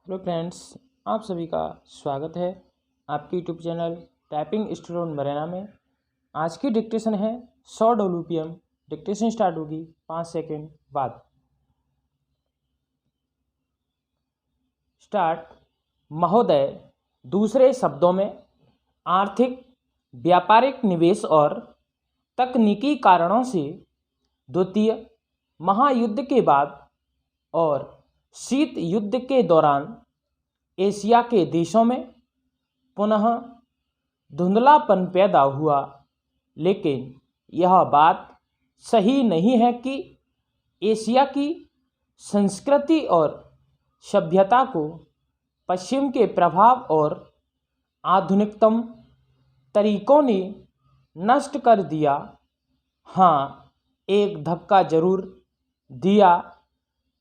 Hello friends, आप सभी का स्वागत है आपके यूट्यूब चैनल टाइपिंग स्टूडेंट मरेना में। आज की डिक्टेशन है 100 WPM। डिक्टेशन स्टार्ट होगी 5 सेकंड बाद। स्टार्ट। महोदय, दूसरे शब्दों में आर्थिक व्यापारिक निवेश और तकनीकी कारणों से द्वितीय महायुद्ध के बाद और शीत युद्ध के दौरान एशिया के देशों में पुनः धुंधलापन पैदा हुआ, लेकिन यह बात सही नहीं है कि एशिया की संस्कृति और सभ्यता को पश्चिम के प्रभाव और आधुनिकतम तरीकों ने नष्ट कर दिया। हाँ, एक धक्का जरूर दिया,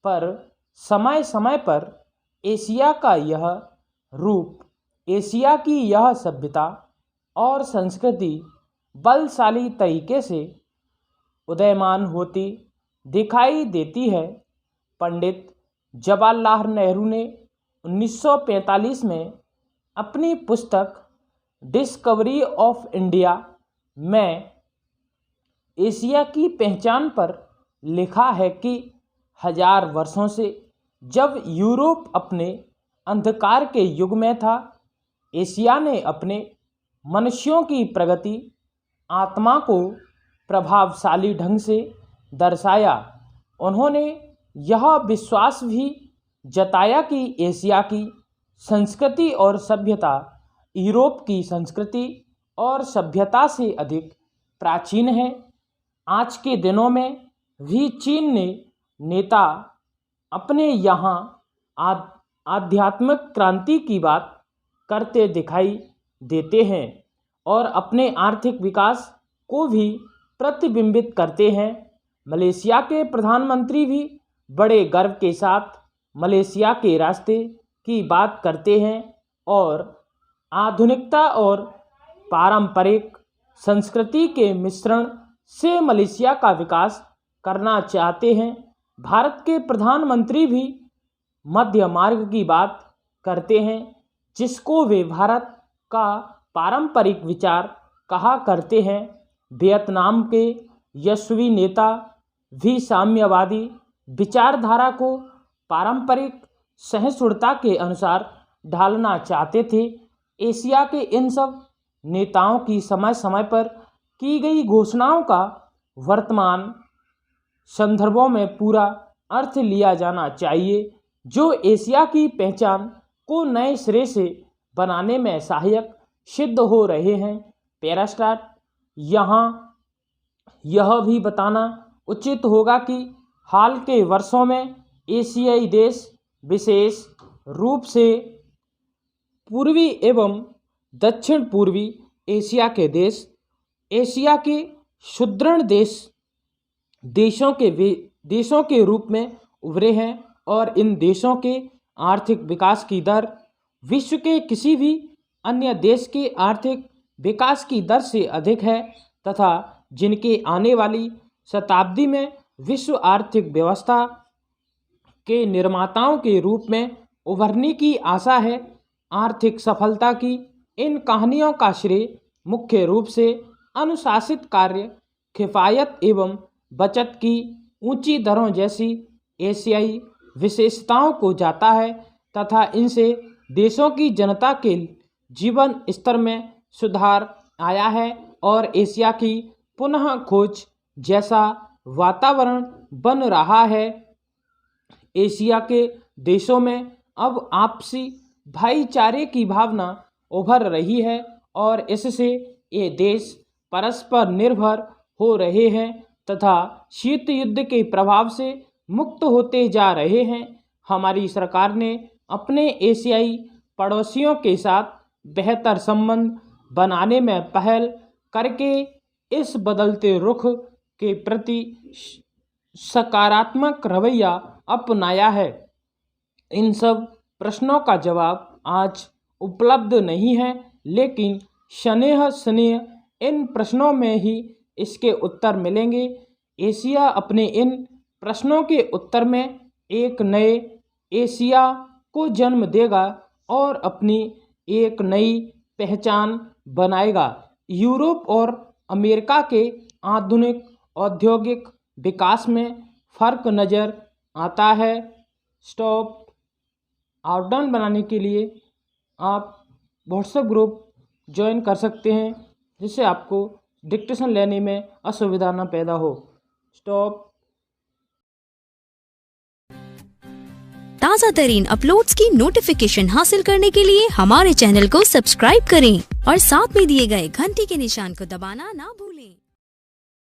पर समय समय पर एशिया का यह रूप, एशिया की यह सभ्यता और संस्कृति बलशाली तरीके से उदयमान होती दिखाई देती है। पंडित जवाहरलाल नेहरू ने 1945 में अपनी पुस्तक डिस्कवरी ऑफ इंडिया में एशिया की पहचान पर लिखा है कि 1000 वर्षों से जब यूरोप अपने अंधकार के युग में था, एशिया ने अपने मनुष्यों की प्रगति आत्मा को प्रभावशाली ढंग से दर्शाया। उन्होंने यह विश्वास भी जताया कि एशिया की संस्कृति और सभ्यता यूरोप की संस्कृति और सभ्यता से अधिक प्राचीन है। आज के दिनों में भी चीन ने नेता अपने यहाँ आध्यात्मिक क्रांति की बात करते दिखाई देते हैं और अपने आर्थिक विकास को भी प्रतिबिंबित करते हैं। मलेशिया के प्रधानमंत्री भी बड़े गर्व के साथ मलेशिया के रास्ते की बात करते हैं और आधुनिकता और पारंपरिक संस्कृति के मिश्रण से मलेशिया का विकास करना चाहते हैं। भारत के प्रधानमंत्री भी मध्य मार्ग की बात करते हैं, जिसको वे भारत का पारंपरिक विचार कहा करते हैं। वियतनाम के यशस्वी नेता भी साम्यवादी विचारधारा को पारंपरिक सहिष्णुता के अनुसार ढालना चाहते थे। एशिया के इन सब नेताओं की समय समय पर की गई घोषणाओं का वर्तमान संदर्भों में पूरा अर्थ लिया जाना चाहिए, जो एशिया की पहचान को नए सिरे से बनाने में सहायक सिद्ध हो रहे हैं। पैरास्टार्ट। यहाँ यह भी बताना उचित होगा कि हाल के वर्षों में एशियाई देश, विशेष रूप से पूर्वी एवं दक्षिण पूर्वी एशिया के देश, एशिया के सुदृढ़ देशों के रूप में उभरे हैं और इन देशों के आर्थिक विकास की दर विश्व के किसी भी अन्य देश के आर्थिक विकास की दर से अधिक है तथा जिनके आने वाली शताब्दी में विश्व आर्थिक व्यवस्था के निर्माताओं के रूप में उभरने की आशा है। आर्थिक सफलता की इन कहानियों का श्रेय मुख्य रूप से अनुशासित कार्य, किफायत एवं बचत की ऊंची दरों जैसी एशियाई विशेषताओं को जाता है तथा इनसे देशों की जनता के जीवन स्तर में सुधार आया है और एशिया की पुनः खोज जैसा वातावरण बन रहा है। एशिया के देशों में अब आपसी भाईचारे की भावना उभर रही है और इससे ये देश परस्पर निर्भर हो रहे हैं तथा शीत युद्ध के प्रभाव से मुक्त होते जा रहे हैं। हमारी सरकार ने अपने एशियाई पड़ोसियों के साथ बेहतर संबंध बनाने में पहल करके इस बदलते रुख के प्रति सकारात्मक रवैया अपनाया है। इन सब प्रश्नों का जवाब आज उपलब्ध नहीं है, लेकिन स्नेह इन प्रश्नों में ही इसके उत्तर मिलेंगे। एशिया अपने इन प्रश्नों के उत्तर में एक नए एशिया को जन्म देगा और अपनी एक नई पहचान बनाएगा। यूरोप और अमेरिका के आधुनिक औद्योगिक विकास में फर्क नज़र आता है। स्टॉप आउटलाइन बनाने के लिए आप व्हाट्सएप ग्रुप ज्वाइन कर सकते हैं, जिससे आपको डिक्टेशन लेने में असुविधा न पैदा हो। स्टॉप। ताज़ा तरीन अपलोड्स की नोटिफिकेशन हासिल करने के लिए हमारे चैनल को सब्सक्राइब करें और साथ में दिए गए घंटी के निशान को दबाना ना भूलें।